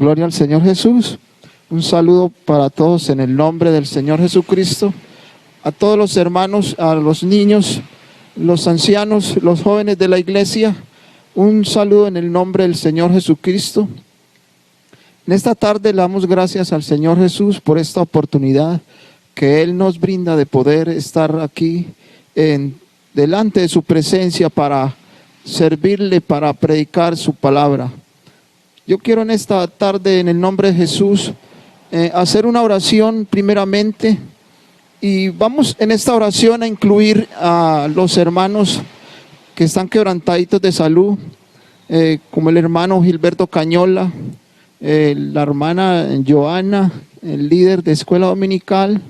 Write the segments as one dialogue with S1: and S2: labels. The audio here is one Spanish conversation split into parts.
S1: Gloria al Señor Jesús. Un saludo para todos en el nombre del Señor Jesucristo. A todos los hermanos, a los niños, los ancianos, los jóvenes de la iglesia. Un saludo en el nombre del Señor Jesucristo. En esta tarde le damos gracias al Señor Jesús por esta oportunidad que Él nos brinda de poder estar aquí delante de su presencia para servirle, para predicar su palabra. Yo quiero en esta tarde, en el nombre de Jesús, hacer una oración primeramente, y vamos en esta oración a incluir a los hermanos que están quebrantaditos de salud, como el hermano Gilberto Cañola, la hermana Joana, el líder de escuela dominical.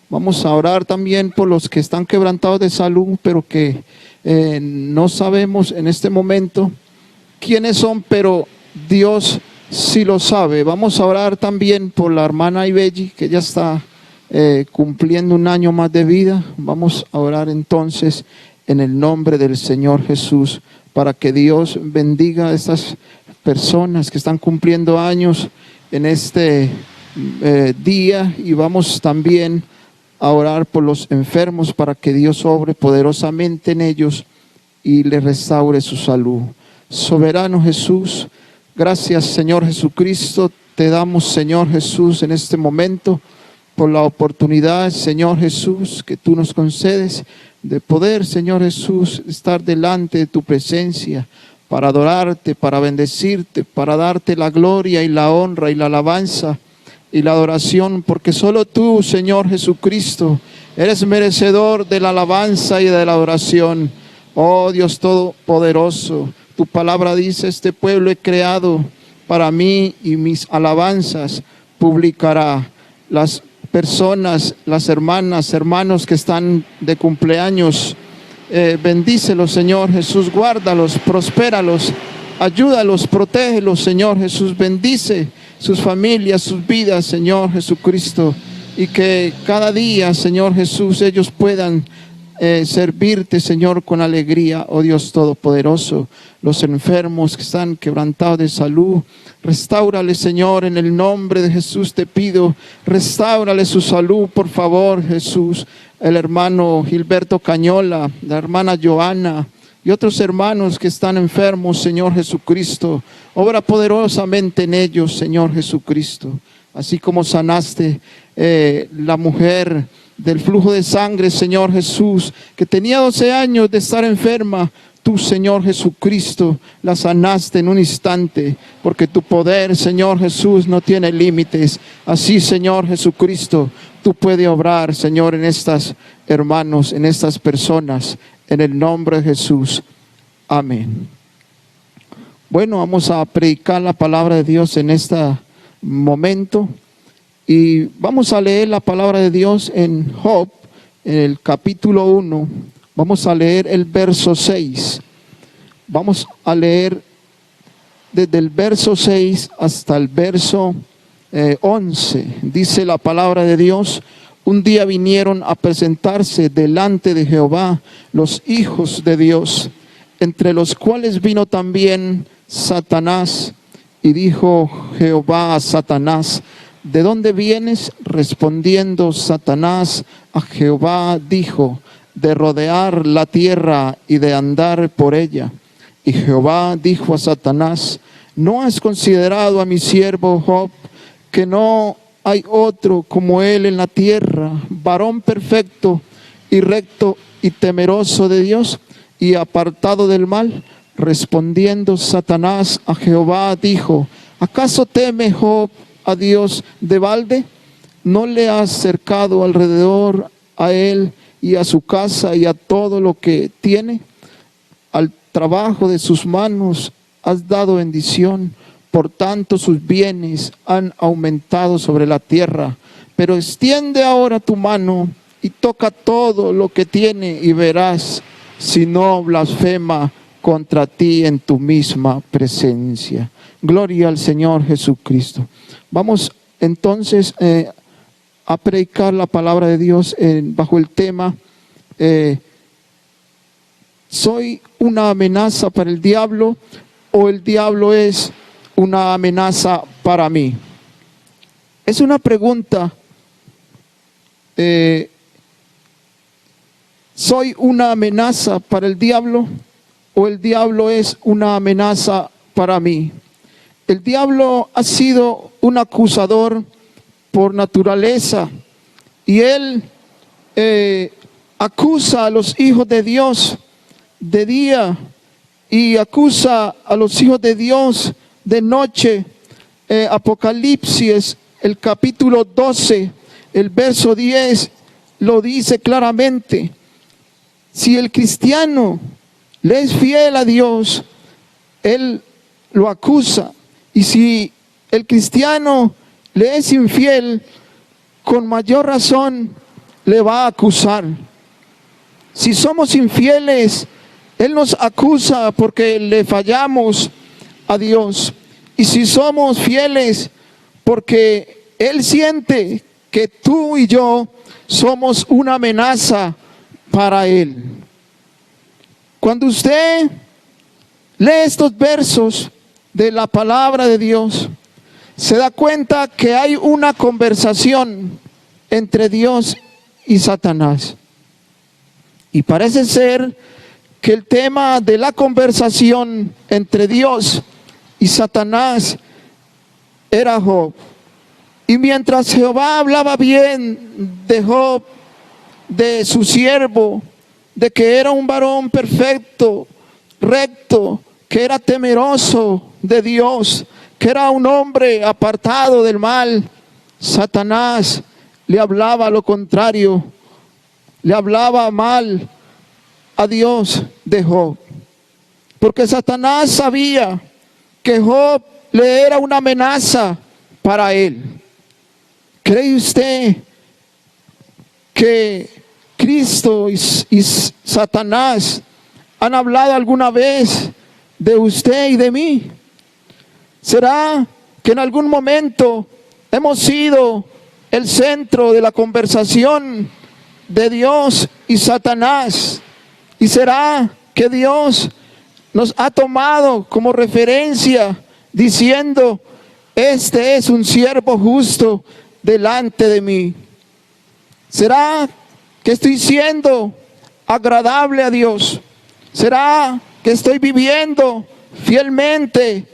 S1: Vamos a orar también por los que están quebrantados de salud, pero que no sabemos en este momento quiénes son, pero Dios sí lo sabe. Vamos a orar también por la hermana Ibelli, que ya está cumpliendo un año más de vida. Vamos a orar entonces en el nombre del Señor Jesús, para que Dios bendiga a estas personas que están cumpliendo años en este día. Y vamos también a orar por los enfermos, para que Dios obre poderosamente en ellos y les restaure su salud. Soberano Jesús, gracias Señor Jesucristo, te damos Señor Jesús en este momento por la oportunidad, Señor Jesús, que tú nos concedes de poder, Señor Jesús, estar delante de tu presencia para adorarte, para bendecirte, para darte la gloria y la honra y la alabanza y la adoración, porque solo tú, Señor Jesucristo, eres merecedor de la alabanza y de la adoración. Oh Dios Todopoderoso, tu palabra dice: este pueblo he creado para mí y mis alabanzas publicará. Las personas, las hermanas, hermanos que están de cumpleaños, bendícelos Señor Jesús, guárdalos, prospéralos, ayúdalos, protégelos Señor Jesús, bendice sus familias, sus vidas Señor Jesucristo, y que cada día Señor Jesús ellos puedan servirte Señor con alegría, oh Dios Todopoderoso. Los enfermos que están quebrantados de salud, restáurale Señor, en el nombre de Jesús te pido, restáurale su salud por favor Jesús. El hermano Gilberto Cañola, la hermana Joana y otros hermanos que están enfermos, Señor Jesucristo, obra poderosamente en ellos Señor Jesucristo, así como sanaste la mujer del flujo de sangre, Señor Jesús, que tenía 12 años de estar enferma. Tú, Señor Jesucristo, la sanaste en un instante, porque tu poder, Señor Jesús, no tiene límites. Así, Señor Jesucristo, tú puedes obrar, Señor, en estas hermanos, en estas personas, en el nombre de Jesús. Amén. Bueno, vamos a predicar la palabra de Dios en este momento. Y vamos a leer la palabra de Dios en Job, en el capítulo 1. Vamos a leer el verso 6. Vamos a leer desde el verso 6 hasta el verso 11. Dice la palabra de Dios: un día vinieron a presentarse delante de Jehová los hijos de Dios, entre los cuales vino también Satanás. Y dijo Jehová a Satanás: ¿de dónde vienes? Respondiendo Satanás a Jehová dijo: de rodear la tierra y de andar por ella. Y Jehová dijo a Satanás: ¿no has considerado a mi siervo Job, que no hay otro como él en la tierra, varón perfecto y recto y temeroso de Dios y apartado del mal? Respondiendo Satanás a Jehová dijo: ¿acaso teme Job a Dios de balde? ¿No le has cercado alrededor a él y a su casa y a todo lo que tiene? Al trabajo de sus manos has dado bendición, por tanto sus bienes han aumentado sobre la tierra. Pero extiende ahora tu mano y toca todo lo que tiene, y verás si no blasfema contra ti en tu misma presencia. Gloria al Señor Jesucristo. Vamos entonces a predicar la palabra de Dios bajo el tema: ¿soy una amenaza para el diablo o el diablo es una amenaza para para mí? Es una pregunta. ¿Soy una amenaza para el diablo o el diablo es una amenaza para mí? El diablo ha sido un acusador por naturaleza y él acusa a los hijos de Dios de día y acusa a los hijos de Dios de noche. Apocalipsis, el capítulo 12, el verso 10, lo dice claramente. Si el cristiano le es fiel a Dios, él lo acusa. Y si el cristiano le es infiel, con mayor razón le va a acusar. Si somos infieles, él nos acusa porque le fallamos a Dios. Y si somos fieles, porque él siente que tú y yo somos una amenaza para él. Cuando usted lee estos versos de la palabra de Dios, se da cuenta que hay una conversación entre Dios y Satanás. Y parece ser que el tema de la conversación entre Dios y Satanás era Job. Y mientras Jehová hablaba bien de Job, de su siervo, de que era un varón perfecto, recto, que era temeroso de Dios, que era un hombre apartado del mal, Satanás le hablaba lo contrario, le hablaba mal a Dios de Job. Porque Satanás sabía que Job le era una amenaza para él. ¿Cree usted que Cristo y Satanás han hablado alguna vez de usted y de mí? ¿Será que en algún momento hemos sido el centro de la conversación de Dios y Satanás? ¿Y será que Dios nos ha tomado como referencia diciendo: este es un siervo justo delante de mí? ¿Será que estoy siendo agradable a Dios? ¿Será que estoy viviendo fielmente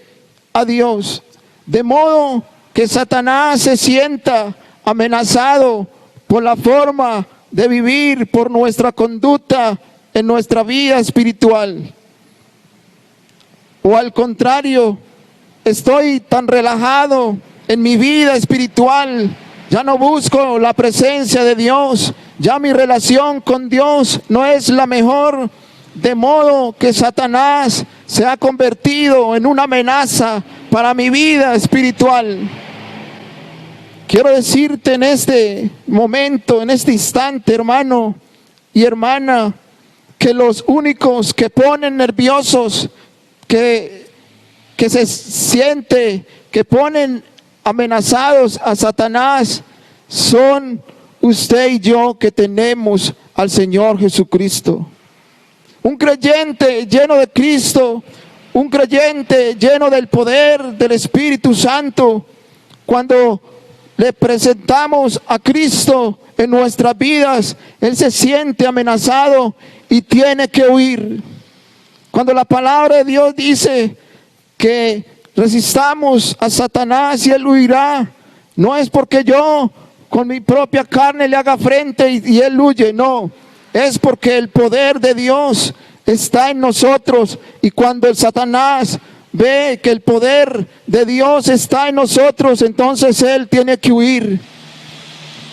S1: a Dios? De modo que Satanás se sienta amenazado por la forma de vivir, por nuestra conducta en nuestra vida espiritual. O al contrario, estoy tan relajado en mi vida espiritual, ya no busco la presencia de Dios, ya mi relación con Dios no es la mejor, de modo que Satanás se ha convertido en una amenaza para mi vida espiritual. Quiero decirte en este momento, en este instante, hermano y hermana, que los únicos que ponen nerviosos, que se siente, que ponen amenazados a Satanás, son usted y yo, que tenemos al Señor Jesucristo. Un creyente lleno de Cristo, un creyente lleno del poder del Espíritu Santo, cuando le presentamos a Cristo en nuestras vidas, él se siente amenazado y tiene que huir. Cuando la palabra de Dios dice que resistamos a Satanás y él huirá, no es porque yo con mi propia carne le haga frente y él huye, no, es porque el poder de Dios está en nosotros. Y cuando el Satanás ve que el poder de Dios está en nosotros, entonces él tiene que huir.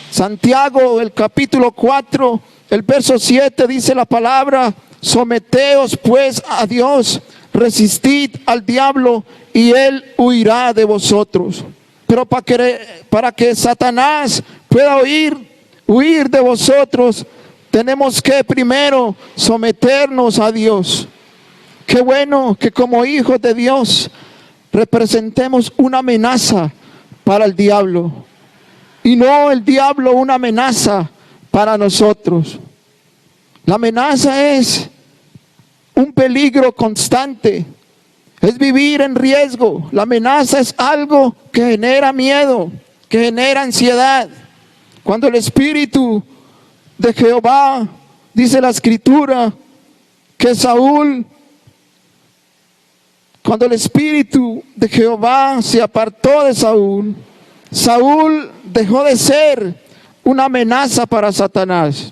S1: Santiago, el capítulo 4, el verso 7, dice la palabra: someteos pues a Dios, resistid al diablo y él huirá de vosotros. Pero para que Satanás pueda huir de vosotros, tenemos que primero someternos a Dios. Qué bueno que como hijos de Dios representemos una amenaza para el diablo, y no el diablo una amenaza para nosotros. La amenaza es un peligro constante. Es vivir en riesgo. La amenaza es algo que genera miedo, que genera ansiedad. Cuando el Espíritu de Jehová, dice la Escritura, que Saúl, cuando el Espíritu de Jehová se apartó de Saúl, Saúl dejó de ser una amenaza para Satanás.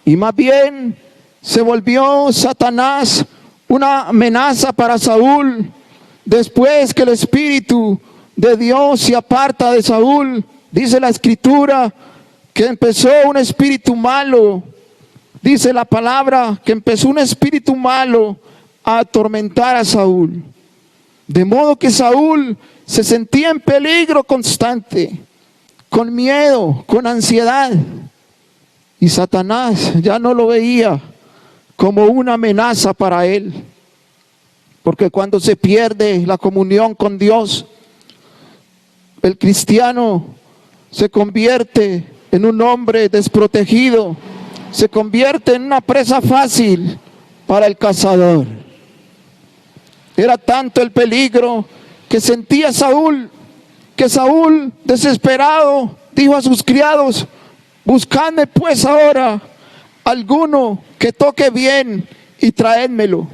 S1: Y más bien se volvió Satanás una amenaza para Saúl. Después que el Espíritu de Dios se aparta de Saúl, dice la Escritura que empezó un espíritu malo. Dice la palabra que empezó un espíritu malo a atormentar a Saúl. De modo que Saúl se sentía en peligro constante, con miedo, con ansiedad. Y Satanás ya no lo veía como una amenaza para él. Porque cuando se pierde la comunión con Dios, el cristiano se convierte en un hombre desprotegido, se convierte en una presa fácil para el cazador. Era tanto el peligro que sentía Saúl, que Saúl, desesperado, dijo a sus criados: buscadme pues ahora alguno que toque bien y traédmelo.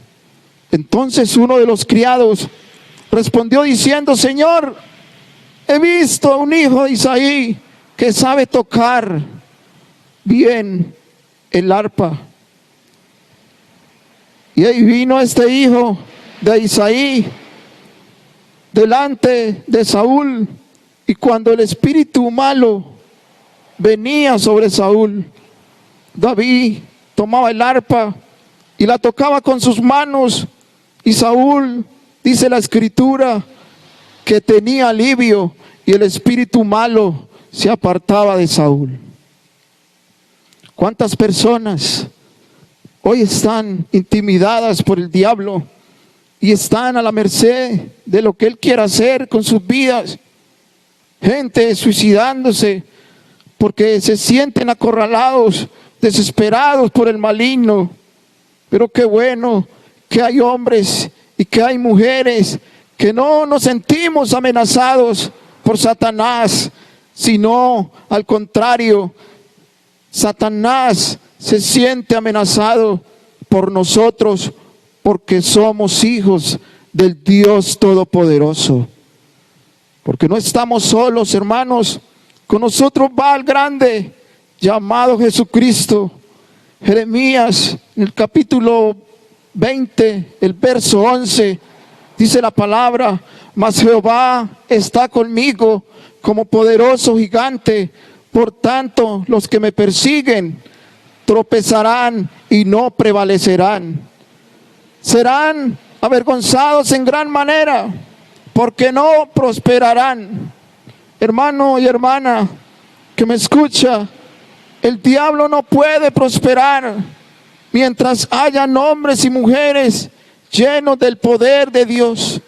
S1: Entonces uno de los criados respondió diciendo: Señor, he visto a un hijo de Isaí que sabe tocar bien el arpa. Y ahí vino este hijo de Isaí delante de Saúl, y cuando el espíritu malo venía sobre Saúl, David tomaba el arpa y la tocaba con sus manos, y Saúl, dice la Escritura, que tenía alivio y el espíritu malo se apartaba de Saúl. ¿Cuántas personas hoy están intimidadas por el diablo y están a la merced de lo que él quiera hacer con sus vidas? Gente suicidándose porque se sienten acorralados, desesperados por el maligno. Pero qué bueno que hay hombres y que hay mujeres que no nos sentimos amenazados por Satanás, sino al contrario, Satanás se siente amenazado por nosotros porque somos hijos del Dios Todopoderoso. Porque no estamos solos, hermanos. Con nosotros va el grande llamado Jesucristo. Jeremías, en el capítulo 20, el verso 11, dice la palabra: mas Jehová está conmigo como poderoso gigante. Por tanto, los que me persiguen tropezarán y no prevalecerán. Serán avergonzados en gran manera, porque no prosperarán. Hermano y hermana que me escucha, el diablo no puede prosperar mientras hayan hombres y mujeres llenos del poder de Dios.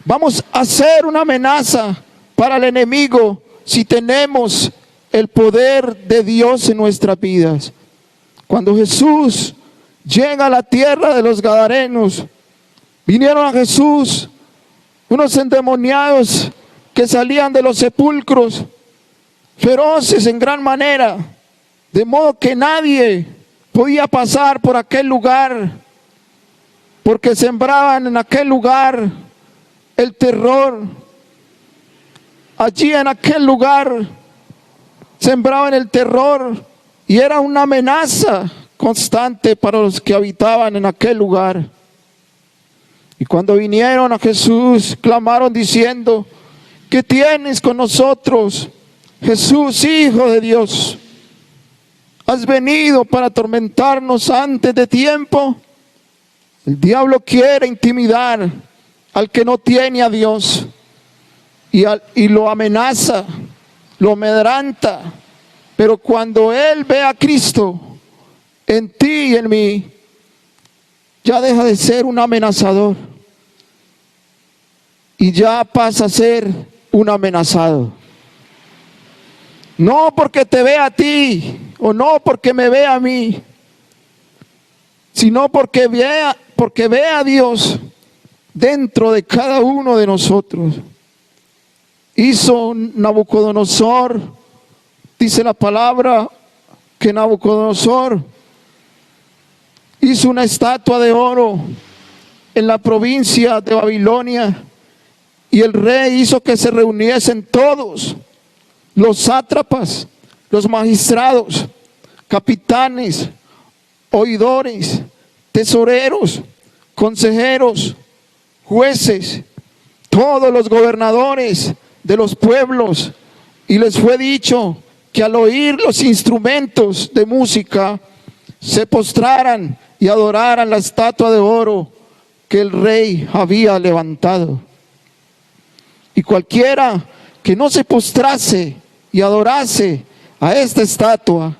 S1: Vamos a ser una amenaza para el enemigo si tenemos el poder de Dios en nuestras vidas. Cuando Jesús llega a la tierra de los Gadarenos, vinieron a Jesús unos endemoniados que salían de los sepulcros, feroces en gran manera, de modo que nadie podía pasar por aquel lugar, porque sembraban en aquel lugar el terror. Allí en aquel lugar sembraban el terror y era una amenaza constante para los que habitaban en aquel lugar. Y cuando vinieron a Jesús, clamaron diciendo: ¿qué tienes con nosotros, Jesús, Hijo de Dios? ¿Has venido para atormentarnos antes de tiempo? El diablo quiere intimidar al que no tiene a Dios y lo amenaza, lo amedrenta. Pero cuando él ve a Cristo en ti y en mí, ya deja de ser un amenazador y ya pasa a ser un amenazado. No porque te vea a ti o no porque me vea a mí, sino porque ve a Dios, dentro de cada uno de nosotros. Hizo Nabucodonosor, dice la palabra, que Nabucodonosor hizo una estatua de oro en la provincia de Babilonia, y el rey hizo que se reuniesen todos los sátrapas, los magistrados, capitanes, oidores, tesoreros, consejeros, jueces, todos los gobernadores de los pueblos, y les fue dicho que al oír los instrumentos de música se postraran y adoraran la estatua de oro que el rey había levantado. Y cualquiera que no se postrase y adorase a esta estatua,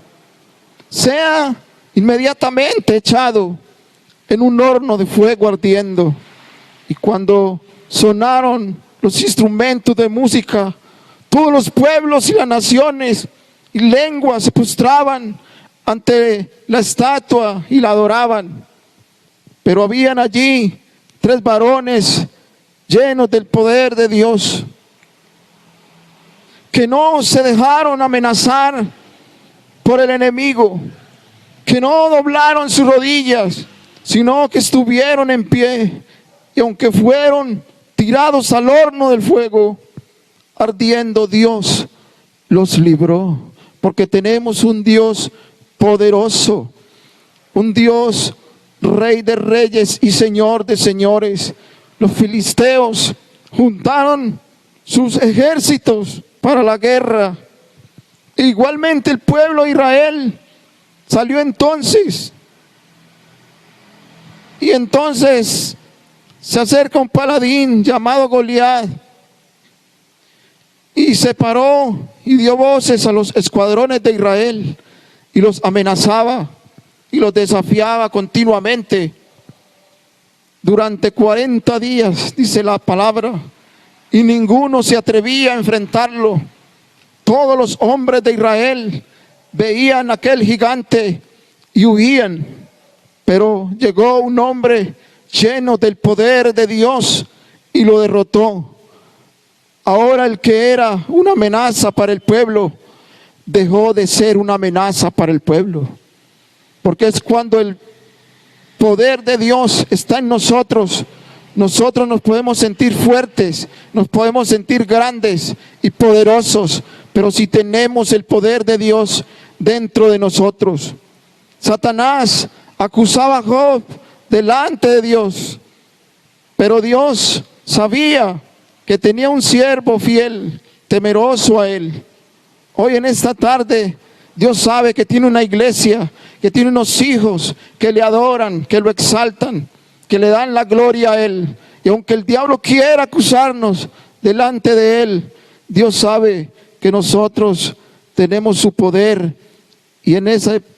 S1: sea inmediatamente echado en un horno de fuego ardiendo. Y cuando sonaron los instrumentos de música, todos los pueblos y las naciones y lenguas se postraban ante la estatua y la adoraban. Pero habían allí 3 varones llenos del poder de Dios, que no se dejaron amenazar por el enemigo, que no doblaron sus rodillas, sino que estuvieron en pie, y aunque fueron tirados al horno del fuego ardiendo, Dios los libró, porque tenemos un Dios poderoso, un Dios Rey de reyes y Señor de señores. Los filisteos juntaron sus ejércitos para la guerra. Igualmente el pueblo de Israel salió entonces. Y entonces se acerca un paladín llamado Goliat, y se paró y dio voces a los escuadrones de Israel y los amenazaba y los desafiaba continuamente durante 40 días, dice la palabra, y ninguno se atrevía a enfrentarlo. Todos los hombres de Israel veían a aquel gigante y huían, pero llegó un hombre lleno del poder de Dios y lo derrotó. Ahora el que era una amenaza para el pueblo dejó de ser una amenaza para el pueblo, porque es cuando el poder de Dios está en nosotros, nosotros nos podemos sentir fuertes, nos podemos sentir grandes y poderosos, pero si tenemos el poder de Dios dentro de nosotros. Satanás acusaba a Job delante de Dios, pero Dios sabía que tenía un siervo fiel, temeroso a él. Hoy en esta tarde Dios sabe que tiene una iglesia, que tiene unos hijos que le adoran, que lo exaltan, que le dan la gloria a él. Y aunque el diablo quiera acusarnos delante de él, Dios sabe que nosotros tenemos su poder, y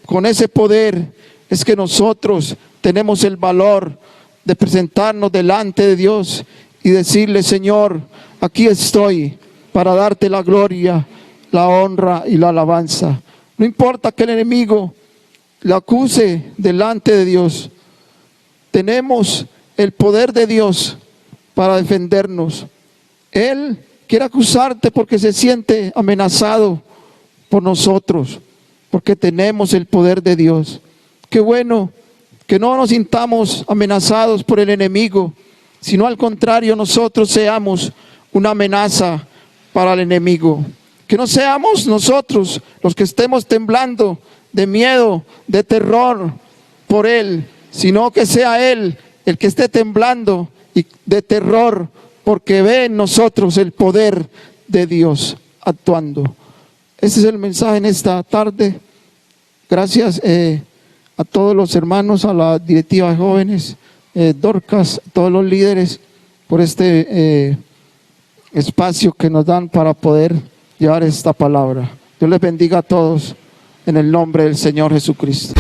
S1: con ese poder es que nosotros tenemos el valor de presentarnos delante de Dios y decirle: Señor, aquí estoy para darte la gloria, la honra y la alabanza. No importa que el enemigo le acuse delante de Dios, tenemos el poder de Dios para defendernos. Él quiere acusarte porque se siente amenazado por nosotros, porque tenemos el poder de Dios. Qué bueno que no nos sintamos amenazados por el enemigo, sino al contrario, nosotros seamos una amenaza para el enemigo. Que no seamos nosotros los que estemos temblando de miedo, de terror por él, sino que sea él el que esté temblando y de terror, porque ve en nosotros el poder de Dios actuando. Ese es el mensaje en esta tarde. Gracias a todos los hermanos, a la directiva de jóvenes, Dorcas, a todos los líderes, por este espacio que nos dan para poder llevar esta palabra. Dios les bendiga a todos en el nombre del Señor Jesucristo.